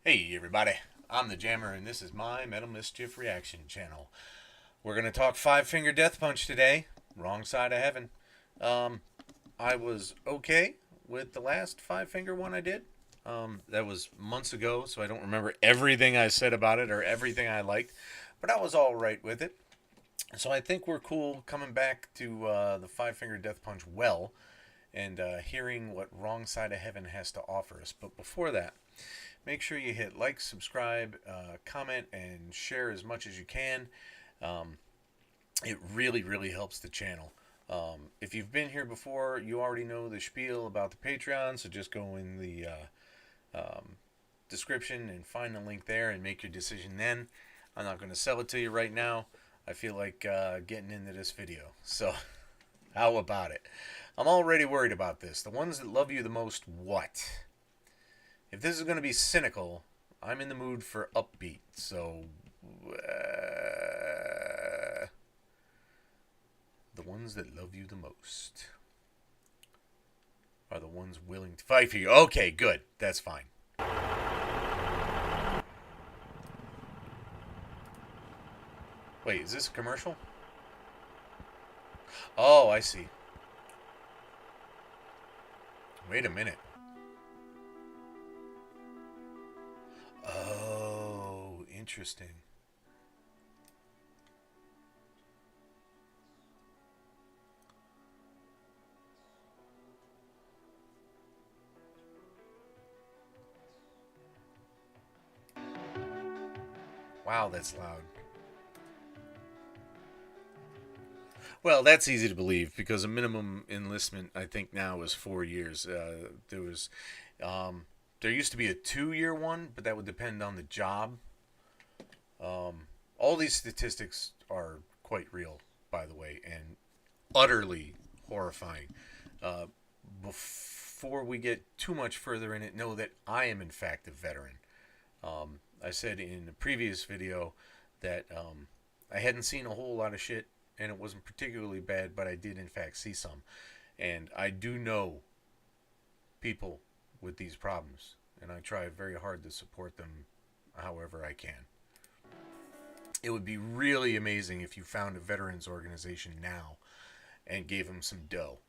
Hey everybody, I'm the Jammer and this is my Metal Mischief reaction channel. We're going to talk Five Finger Death Punch today. Wrong side of heaven. Um, I was okay with the last Five Finger one I did. That was months ago, so I don't remember everything I said about it or everything I liked, but I was all right with it. So I think we're cool coming back to the Five Finger Death Punch well and hearing what Wrong Side of Heaven has to offer us. But before that, make sure you hit like, subscribe, comment, and share as much as you can. Um, it really, really helps the channel. If you've been here before, you already know the spiel about the Patreon, so just go in the description and find the link there and make your decision then. I'm not going to sell it to you right now. I feel like getting into this video. So, how about it? I'm already worried about this. The ones that love you the most, what? If this is going to be cynical, I'm in the mood for upbeat. So, the ones that love you the most are the ones willing to fight for you. Okay, good. That's fine. Wait, is this a commercial? Oh, I see. Wait a minute. Oh, interesting. Wow, that's loud. Well, that's easy to believe because a minimum enlistment, I think, now is 4 years. Um, there used to be a 2 year one, but that would depend on the job. All these statistics are quite real, by the way, and utterly horrifying. Uh, Before we get too much further in it, know that I am, in fact, a veteran. I said in a previous video that I hadn't seen a whole lot of shit and it wasn't particularly bad, but I did, in fact, see some. And I do know people with these problems, and I try very hard to support them however I can. It would be really amazing if you found a veterans organization now and gave them some dough.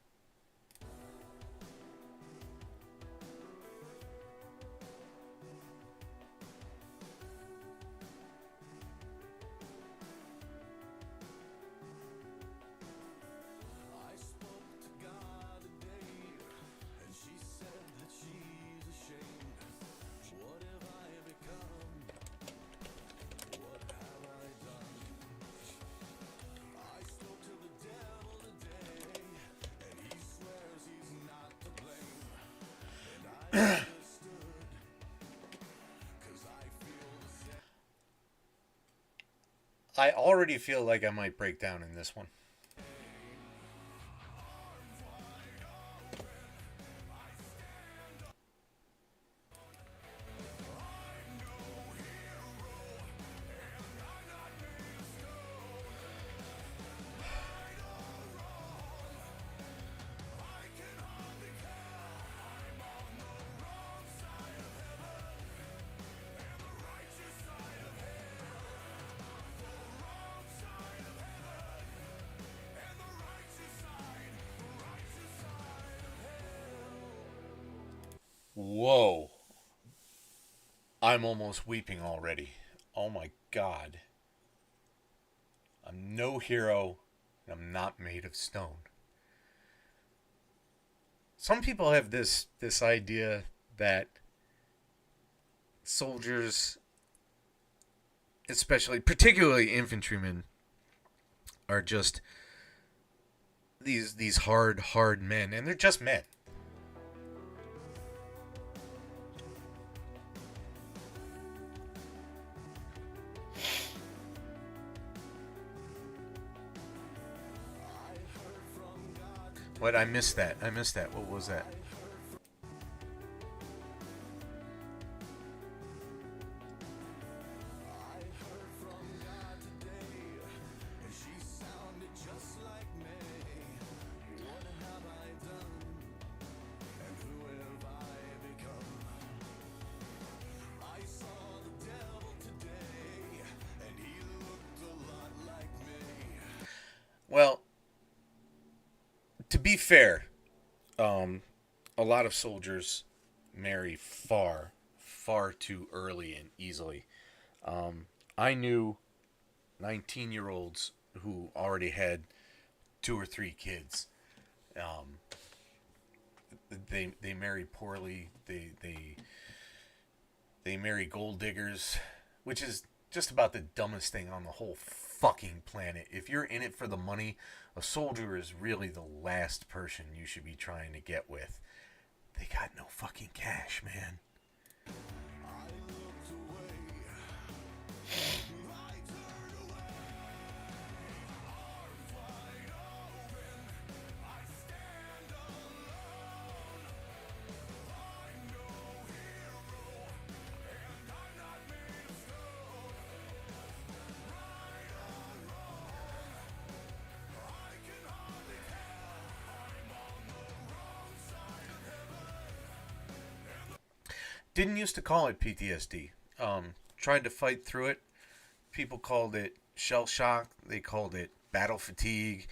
I already feel like I might break down in this one. Whoa. I'm almost weeping already. Oh my god. I'm no hero, and I'm not made of stone. Some people have this idea that soldiers, especially particularly infantrymen, are just these hard men, and they're just men. What? I missed that. I missed that. What was that? To be fair, a lot of soldiers marry far too early and easily. I knew 19-year-olds who already had 2 or 3 kids. Um, they marry poorly. They marry gold diggers, which is just about the dumbest thing on the whole fucking planet. If you're in it for the money, a soldier is really the last person you should be trying to get with. They got no fucking cash, man. 'Didn't used to call it PTSD. Tried to fight through it. People called it shell shock. They called it battle fatigue.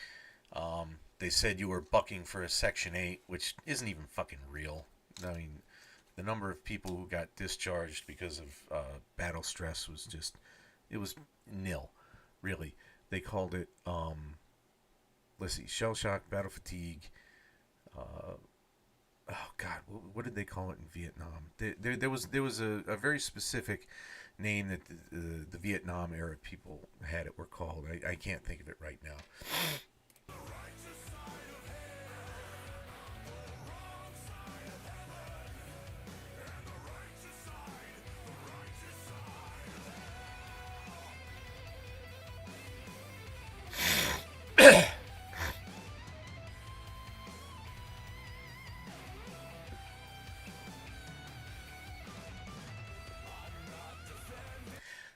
They said you were bucking for a Section 8, which isn't even fucking real. I mean, the number of people who got discharged because of battle stress was just, it was nil, really. They called it, let's see, shell shock, battle fatigue. Oh God, what did they call it in Vietnam? There was a very specific name that the Vietnam era people had it were called. I can't think of it right now.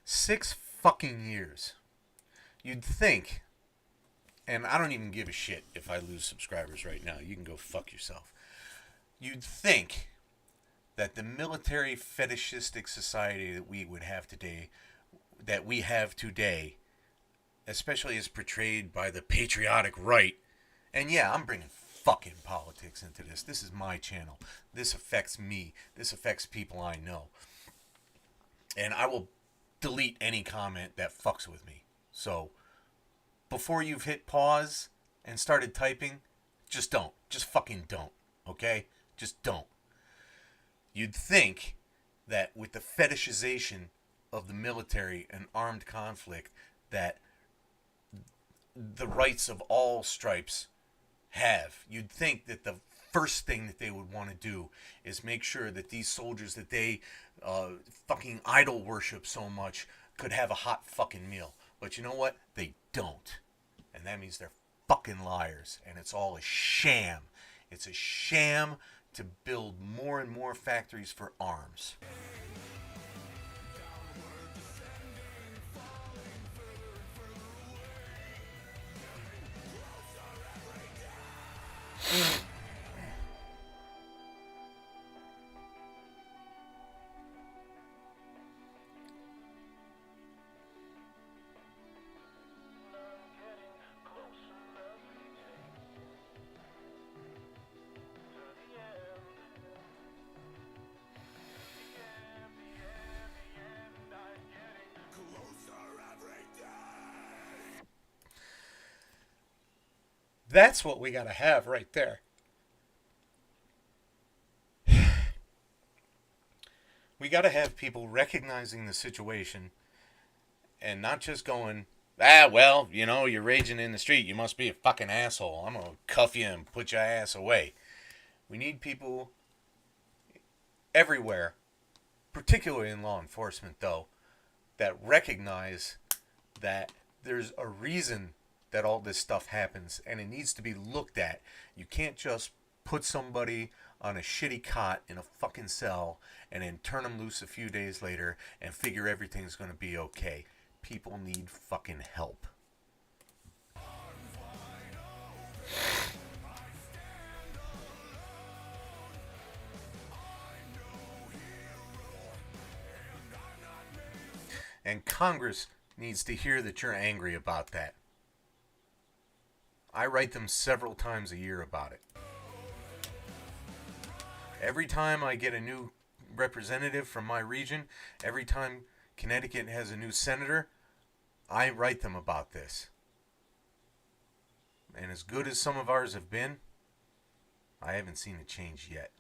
6 fucking years. You'd think, and I don't even give a shit if I lose subscribers right now. You can go fuck yourself. You'd think that the military fetishistic society that we would have today, that we have today, especially as portrayed by the patriotic right, and yeah, I'm bringing fucking politics into this. This is my channel. This affects me. This affects people I know. And I will delete any comment that fucks with me. So, before you've hit pause and started typing, just don't. Just fucking don't. Okay? Just don't. You'd think that with the fetishization of the military and armed conflict, that the rights of all stripes have, you'd think that the first thing that they would want to do is make sure that these soldiers that they fucking idol worship so much could have a hot fucking meal. But you know what? They don't. And that means they're fucking liars. And it's all a sham. It's a sham to build more and more factories for arms. That's what we got to have right there. We got to have people recognizing the situation and not just going, well, you know, you're raging in the street. You must be a fucking asshole. I'm going to cuff you and put your ass away. We need people everywhere, particularly in law enforcement, though, that recognize that there's a reason that all this stuff happens, and it needs to be looked at. You can't just put somebody on a shitty cot in a fucking cell and then turn them loose a few days later and figure everything's going to be okay. People need fucking help. And Congress needs to hear that you're angry about that. I write them several times a year about it. Every time I get a new representative from my region, every time Connecticut has a new senator, I write them about this. And as good as some of ours have been, I haven't seen a change yet.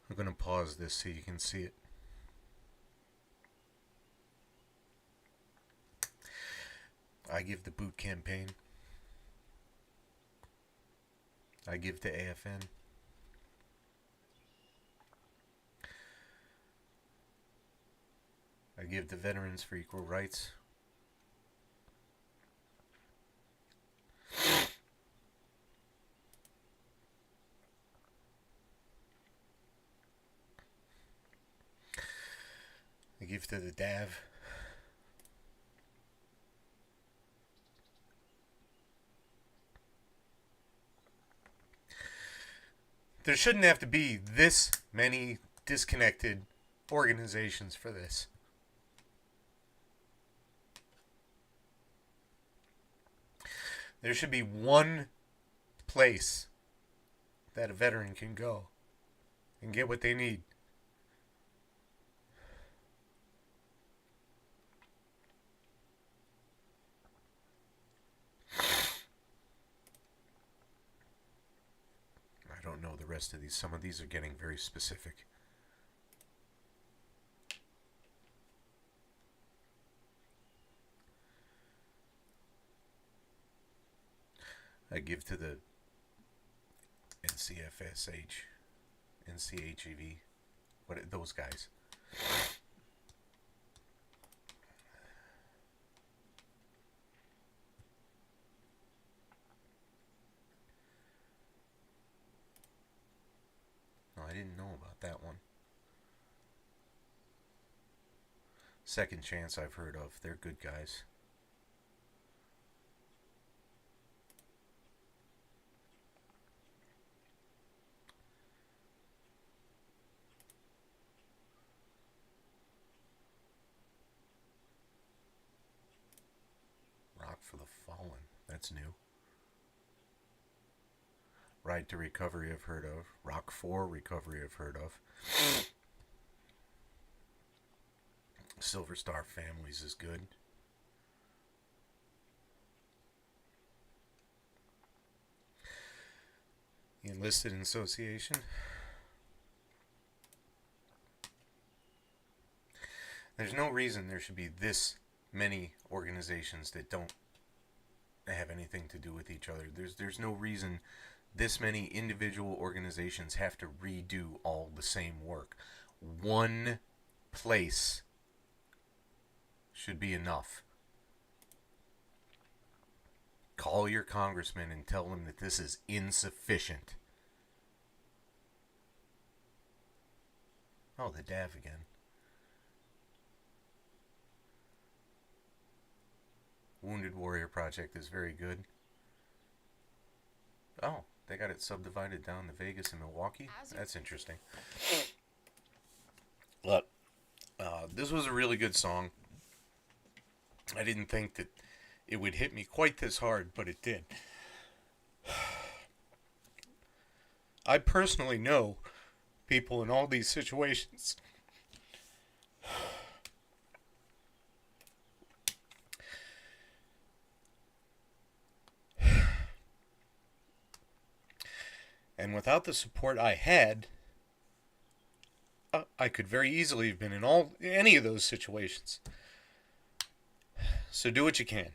I'm going to pause this so you can see it. I give the boot campaign. I give to AFN. I give to Veterans for Equal Rights. I give to the DAV. There shouldn't have to be this many disconnected organizations for this. There should be one place that a veteran can go and get what they need. I don't know the rest of these. Some of these are getting very specific. I give to the NCFSH, NCHEV, those guys. Oh, I didn't know about that one. Second Chance I've heard of. They're good guys. Rock for the Fallen. That's new. Ride to Recovery I've heard of. Rock for Recovery I've heard of. Silver Star Families is good. The Enlisted Association. There's no reason there should be this many organizations that don't have anything to do with each other. There's no reason this many individual organizations have to redo all the same work. One place should be enough. Call your congressman and tell them that this is insufficient. Oh, the DAV again. Wounded Warrior Project is very good. Oh, they got it subdivided down to Vegas and Milwaukee? That's interesting. Look, this was a really good song. I didn't think that it would hit me quite this hard, but it did. I personally know people in all these situations. And without the support I had, I could very easily have been in any of those situations. So do what you can.